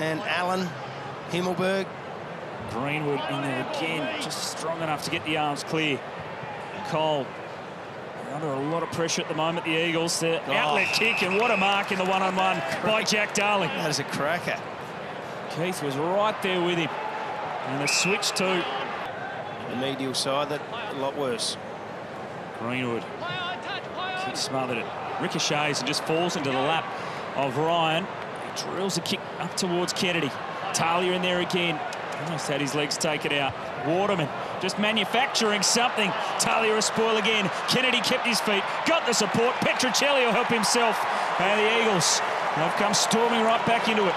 and Allen, Himmelberg. Greenwood in there again, just strong enough to get the arms clear. Cole, under a lot of pressure at the moment, the Eagles. The outlet kick, and what a mark in the one-on-one by Jack Darling. That is a cracker. Keith was right there with him. And the switch to the medial side, that a lot worse. Greenwood. Kick smothered it. Ricochets and just falls into the lap of Ryan. He drills a kick up towards Kennedy. Talia in there again. Almost had his legs taken out. Waterman just manufacturing something. Talia a spoil again. Kennedy kept his feet, got the support. Petruccelli will help himself. And the Eagles have come storming right back into it.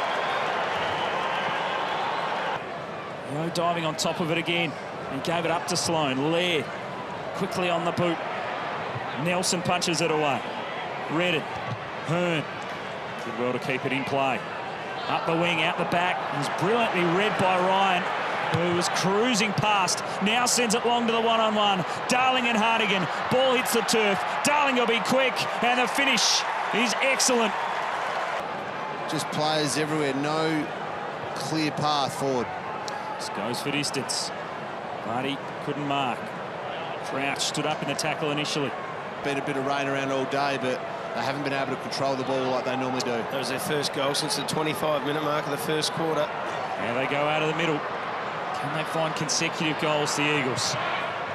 No diving on top of it again. He gave it up to Sloan. Laird quickly on the boot. Nelson punches it away. Redden. Hearn. Did well to keep it in play. Up the wing, out the back. It was brilliantly read by Ryan, who was cruising past. Now sends it long to the one-on-one. Darling and Hartigan. Ball hits the turf. Darling will be quick, and the finish is excellent. Just players everywhere. No clear path forward. This goes for distance. But he couldn't mark. Crouch stood up in the tackle initially. Been a bit of rain around all day, but they haven't been able to control the ball like they normally do. That was their first goal since the 25-minute mark of the first quarter. Now they go out of the middle. Can they find consecutive goals, the Eagles?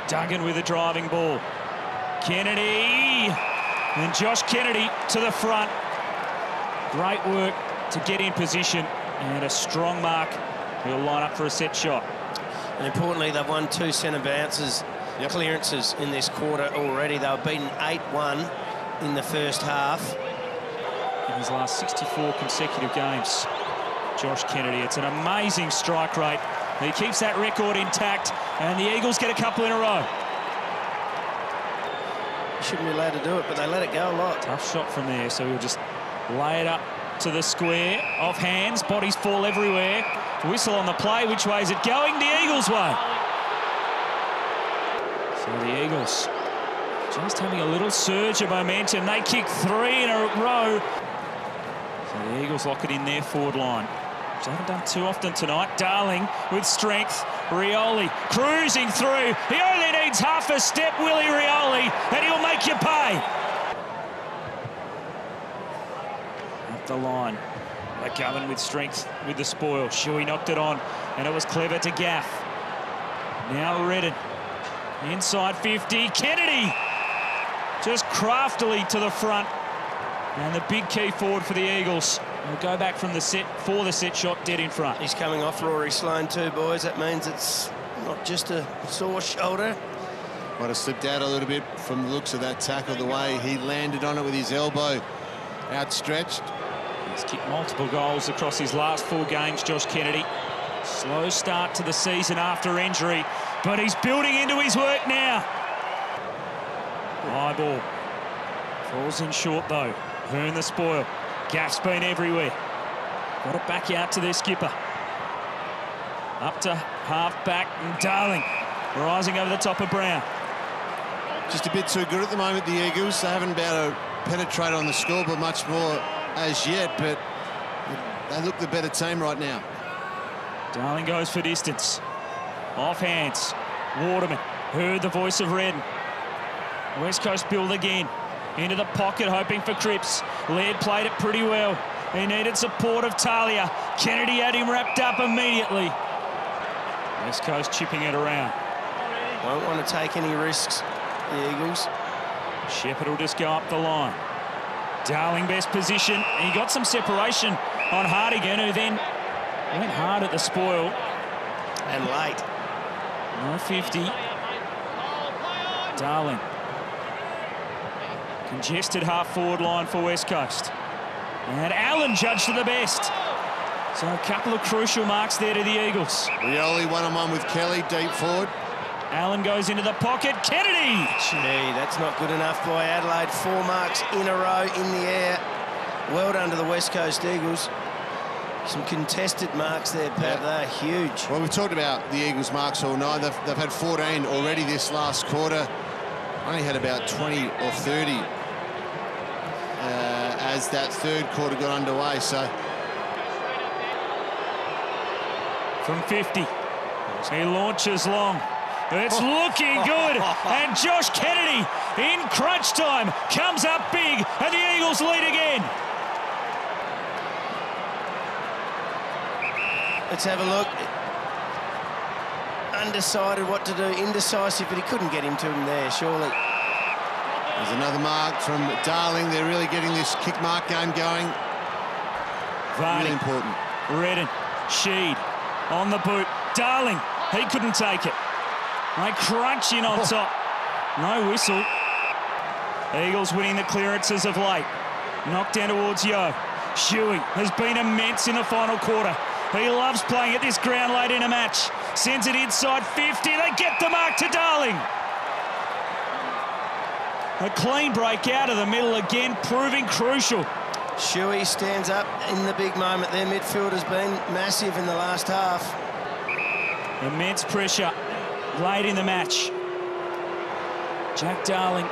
Duggan with a driving ball. Kennedy. And Josh Kennedy to the front. Great work to get in position. And a strong mark. He'll line up for a set shot. And importantly, they've won 2 centre bounces, clearances in this quarter already. They were beaten 8-1 in the first half. In his last 64 consecutive games, Josh Kennedy. It's an amazing strike rate. He keeps that record intact, and the Eagles get a couple in a row. Shouldn't be allowed to do it, but they let it go a lot. Tough shot from there, so he'll just lay it up to the square. Off hands, bodies fall everywhere. Whistle on the play. Which way is it going? The Eagles' way. So the Eagles just having a little surge of momentum. They kick 3 in a row. So the Eagles lock it in their forward line, which they haven't done too often tonight. Darling with strength. Rioli cruising through. He only needs half a step, Willie Rioli, and he'll make you pay. Up the line. McGovern with strength with the spoil. Shuey knocked it on, and it was clever to Gaff. Now Redden. Inside 50. Kennedy just craftily to the front. And the big key forward for the Eagles. We'll go back from the set for the set shot dead in front. He's coming off Rory Sloane too, boys. That means it's not just a sore shoulder. Might have slipped out a little bit from the looks of that tackle, the way he landed on it with his elbow outstretched. He's kicked multiple goals across his last 4 games, Josh Kennedy. Slow start to the season after injury, but he's building into his work now. High ball. Falls in short, though. Hearn the spoil. Gaff's been everywhere. Got it back out to their skipper. Up to half-back, and Darling rising over the top of Brown. Just a bit too good at the moment, the Eagles. They haven't been able to penetrate on the scoreboard much more as yet, but they look the better team right now. Darling goes for distance. Off hands. Waterman heard the voice of Redden. West Coast build again. Into the pocket, hoping for Cripps. Laird played it pretty well. He needed support of Talia. Kennedy had him wrapped up immediately. West Coast chipping it around. Won't want to take any risks, the Eagles. Shepherd will just go up the line. Darling best position. He got some separation on Hartigan, who then went hard at the spoil. And late. No 50. Darling. Congested half-forward line for West Coast. And Allen judged to the best. So a couple of crucial marks there to the Eagles. Rioli one-on-one with Kelly, deep forward. Allen goes into the pocket. Kennedy! Gee, that's not good enough by Adelaide. 4 marks in a row in the air. Well done to the West Coast Eagles. Some contested marks there, Pat. They're huge. Well, we've talked about the Eagles' marks all night. They've had 14 already this last quarter. Only had about 20 or 30 as that third quarter got underway. So from 50. He launches long. It's looking good. And Josh Kennedy in crunch time comes up big, and the Eagles lead again. Let's have a look. Undecided what to do, indecisive, but he couldn't get him to him there, surely. There's another mark from Darling. They're really getting this kick mark game going. Varney, really important. Redden, Sheed on the boot. Darling, he couldn't take it. They crunch in on top. No whistle. Eagles winning the clearances of late. Knocked down towards Yeo. Shuey has been immense in the final quarter. He loves playing at this ground late in a match. Sends it inside 50. They get the mark to Darling. A clean break out of the middle again, proving crucial. Shuey stands up in the big moment. Their midfield has been massive in the last half. Immense pressure late in the match. Jack Darling,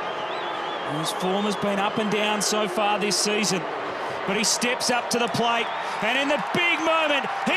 whose form has been up and down so far this season, but he steps up to the plate, and in the big moment, he